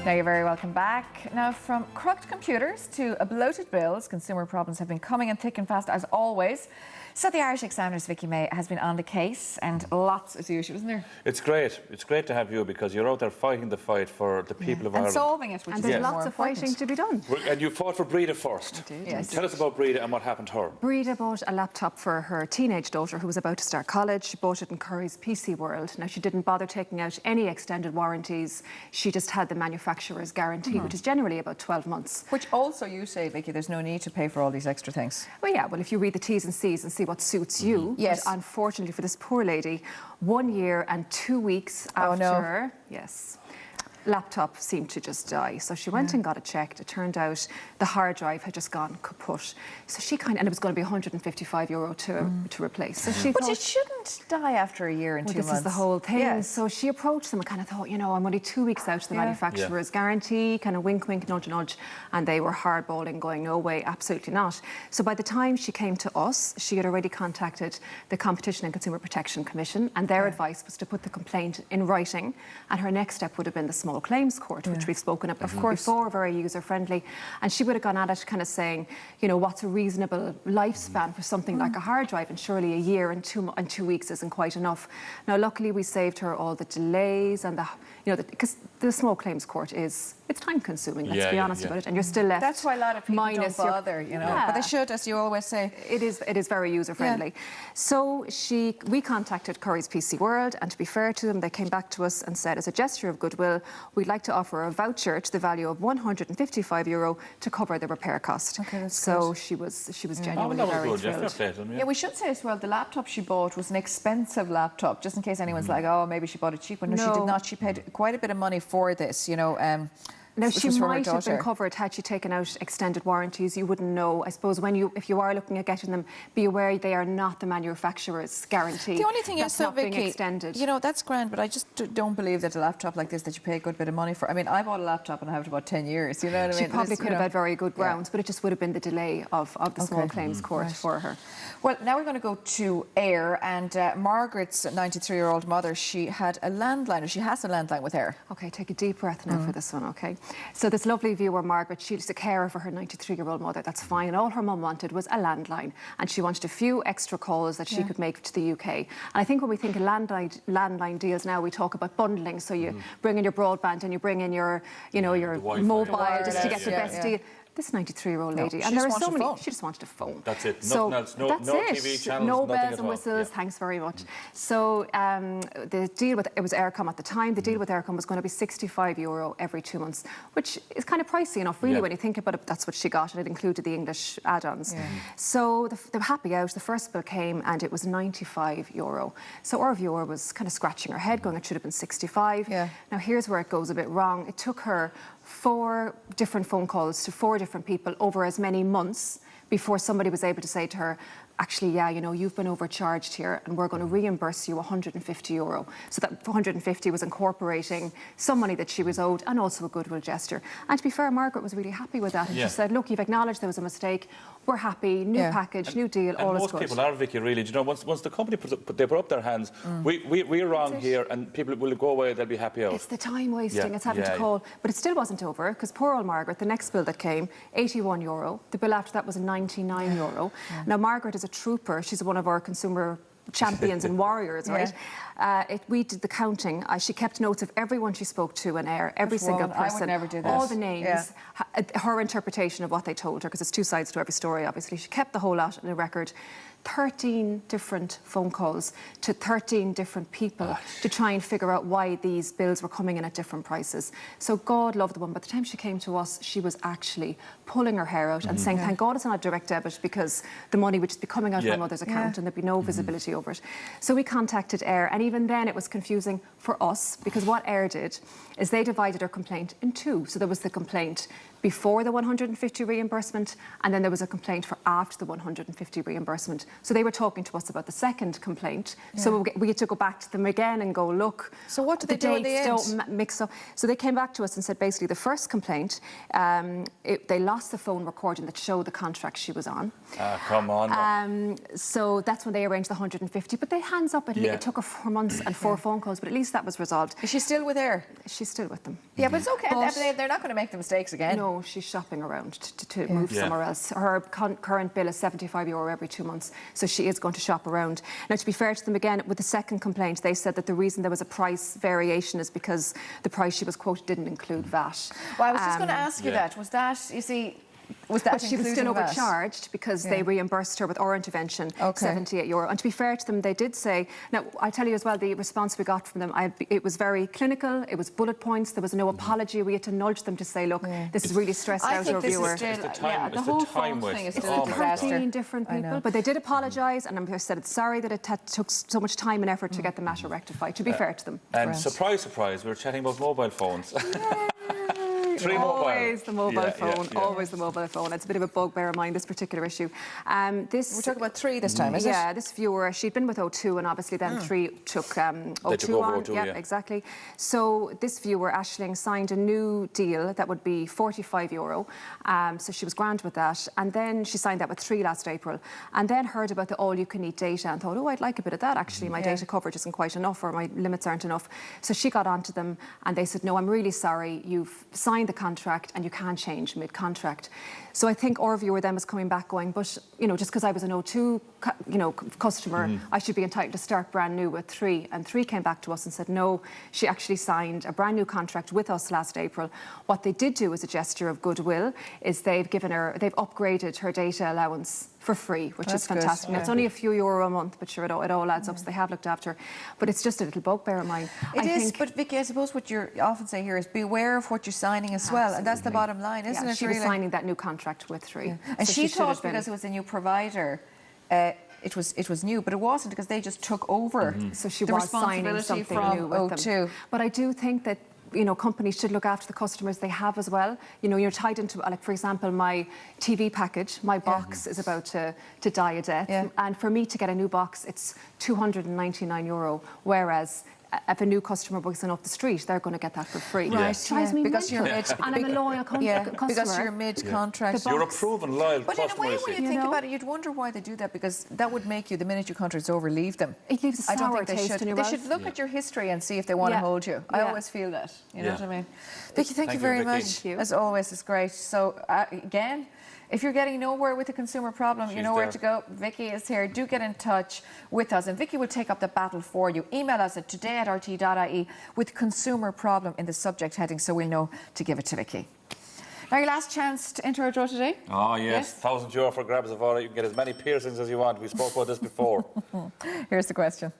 Now you're very welcome back. Now, from crooked computers to bloated bills, consumer problems have been coming in thick and fast as always. So the Irish Examiner's Vickie Maye has been on the case, and lots as usual, isn't there? It's great. It's great to have you because you're out there fighting the fight for the people of Ireland. And solving it, which and is there's more lots of important. fighting to be done. And you fought for Breda first. I did. Yes. Tell us about Breda and what happened to her. Breda bought a laptop for her teenage daughter who was about to start college. She bought it in Curry's PC World. Now, she didn't bother taking out any extended warranties. She just had the manufacturer's guarantee, which is generally about 12 months. Which also you say, Vickie, there's no need to pay for all these extra things. Well, yeah, well, if you read the T's and C's and see what suits you. Yes. But unfortunately for this poor lady, 1 year and 2 weeks after, yes, laptop seemed to just die. So she went and got it checked. It turned out the hard drive had just gone kaput. So she and it was going to be €155 to replace. So she But thought, it shouldn't die after a year and 2 months. this is the whole thing. Yes. So she approached them and kind of thought, you know, I'm only 2 weeks out to the manufacturer's guarantee, kind of wink, wink, nudge, nudge. And they were hardballing, going, no way, absolutely not. So by the time she came to us, she had already contacted the Competition and Consumer Protection Commission, and their advice was to put the complaint in writing. And her next step would have been the Small Claims Court, which we've spoken about before, very user-friendly. And she would have gone at it kind of saying, you know, what's a reasonable lifespan for something like a hard drive? And surely a year and 2 weeks isn't quite enough. Now, luckily, we saved her all the delays and because the Small Claims Court it's time-consuming, let's be honest about it. And you're still left. That's why a lot of people don't bother, you know. But they should, as you always say. It is very user-friendly. So we contacted Curry's PC World, and to be fair to them, they came back to us and said, as a gesture of goodwill, we'd like to offer a voucher to the value of €155 to cover the repair cost. Okay, that's so good. she was genuinely very thrilled. Yeah, we should say as well, the laptop she bought was an expensive laptop, just in case anyone's like, oh, maybe she bought it cheap. But no, she did not. She paid quite a bit of money for this, you know. Now, she might have been covered had she taken out extended warranties. You wouldn't know. I suppose if you are looking at getting them, be aware they are not the manufacturer's guarantee. The only thing is, so, being Vickie, extended. You know, that's grand, but I just don't believe that a laptop like this that you pay a good bit of money for. I mean, I bought a laptop and I have it about 10 years, you know what I mean? She probably could have had very good grounds, but it just would have been the delay of the Small Claims Court for her. Well, now we're going to go to Ayr, and Margaret's 93-year-old mother, she had a landline, or she has a landline with Ayr. Okay, take a deep breath now for this one, okay? So this lovely viewer, Margaret, she's a carer for her 93-year-old mother, that's fine, and all her mum wanted was a landline, and she wanted a few extra calls that she could make to the UK. And I think when we think of landline deals now, we talk about bundling, so you bring in your broadband and you bring in your, you know, your mobile just to get the best deal. This 93-year-old lady, and there are so many. She just wanted a phone. That's it. So Nothing else. No TV channels. No nothing bells and whistles. Thanks very much. So the deal with it was Eircom at the time. The deal with Eircom was going to be €65 every 2 months, which is kind of pricey enough, really, when you think about it. That's what she got, and it included the English add-ons. So they were happy out. The first bill came, and it was €95. So our viewer was kind of scratching her head, going, it should have been 65. Now here's where it goes a bit wrong. It took her 4 different phone calls to 4 different people over as many months before somebody was able to say to her, actually, yeah, you know, you've been overcharged here and we're going to reimburse you €150. So that 150 was incorporating some money that she was owed and also a goodwill gesture. And to be fair, Margaret was really happy with that. And she said, look, you've acknowledged there was a mistake. We're happy, new package, new deal, all is good. Most people are, Vickie, really. Do you know, once the company put up their hands, we're wrong here, and people will go away, they'll be happy out. It's the time wasting, it's having to call. But it still wasn't over, because poor old Margaret, the next bill that came, €81. The bill after that was €99. Now, Margaret is a trooper. She's one of our consumer champions and warriors, right? We did the counting. She kept notes of everyone she spoke to in Ayr, every single person. I would never do that. All the names, her interpretation of what they told her, because there's 2 sides to every story, obviously. She kept the whole lot in a record. 13 different phone calls to 13 different people to try and figure out why these bills were coming in at different prices. So God love the one. By the time she came to us, she was actually pulling her hair out and saying, thank God it's not a direct debit, because the money would just be coming out of my mother's account and there'd be no visibility over it. So we contacted Ayr, and even then it was confusing for us, because what Ayr did is they divided her complaint in 2. So there was the complaint before the 150 reimbursement, and then there was a complaint for after the 150 reimbursement. So they were talking to us about the second complaint. So we had to go back to them again and go, look. So what did they do in the end? Don't mix up. So they came back to us and said basically the first complaint, they lost the phone recording that showed the contract she was on. Come on. So that's when they arranged the 150. But they hands up. It took her 4 months and 4 phone calls, but at least that was resolved. Is she still with Air? She's still with them. Yeah, but it's okay. But They're not going to make the mistakes again. No, she's shopping around to move somewhere else. Her current bill is €75 every 2 months, so she is going to shop around. Now, to be fair to them again, with the second complaint, they said that the reason there was a price variation is because the price she was quoted didn't include VAT. Well, I was just going to ask you that. Was that, you see... But she was still including VAT? overcharged because they reimbursed her with our intervention, €78. And to be fair to them, they did say, now I'll tell you as well, the response we got from them, it was very clinical, it was bullet points, there was no apology. We had to nudge them to say, look, this is really stressed out our viewer. The whole phone thing is still a disaster. 13 different people. But they did apologise, and they said it's sorry that it took so much time and effort to get the matter rectified, to be fair to them. And surprise, surprise, we were chatting about mobile phones. Always the mobile phone, always the mobile phone. It's a bit of a bugbear of mine, this particular issue. We're talking about 3 this time, is it? Yeah, this viewer, she'd been with O2 and obviously then 3 took O2 took over on. O2, yeah, exactly. So this viewer, Aisling, signed a new deal that would be €45. So she was grand with that. And then she signed that with 3 last April. And then heard about the all-you-can-eat data and thought, oh, I'd like a bit of that, actually. My data coverage isn't quite enough or my limits aren't enough. So she got onto them and they said, no, I'm really sorry. You've signed the contract and you can't change mid-contract. So I think our viewer then was coming back going, but, just because I was an O2, customer, I should be entitled to start brand new with 3. And 3 came back to us and said, no, she actually signed a brand new contract with us last April. What they did do as a gesture of goodwill is they've upgraded her data allowance for free, which is fantastic. Now, it's only a few euro a month, but sure, it all adds up, so they have looked after her. But it's just a little bugbear of mine. It is, but Vickie, I suppose what you often say here is beware of what you're signing as well, and that's the bottom line, isn't it? She was signing that new contract with 3. And she thought because it was a new provider, it was new, but it wasn't because they just took over. So she the was signing responsibility something from new with O2. them. But I do think that companies should look after the customers they have as well. You're tied into, like, for example, my TV package, my box is about to die a death. And for me to get a new box, it's €299, whereas if a new customer walks in off the street, they're going to get that for free. Right, It drives me because mental. you're and I'm a loyal customer. because you're mid-contract. You're a proven loyal but customer. But in a way, when you think about it, you'd wonder why they do that, because that would make you, the minute your contract's over, leave them. It leaves a sour I don't think they taste should. in your They mouth. should look at your history and see if they want to hold you. I always feel that. You know what I mean? Vickie, thank you very much. Thank you. As always, it's great. So, again, if you're getting nowhere with a consumer problem, you know where to go. Vickie is here. Do get in touch with us. And Vickie will take up the battle for you. Email us at today@rt.ie with consumer problem in the subject heading so we'll know to give it to Vickie. Now, your last chance to enter our draw today. Oh, yes. €1,000 for grabs of all. You can get as many piercings as you want. We spoke about this before. Here's the question.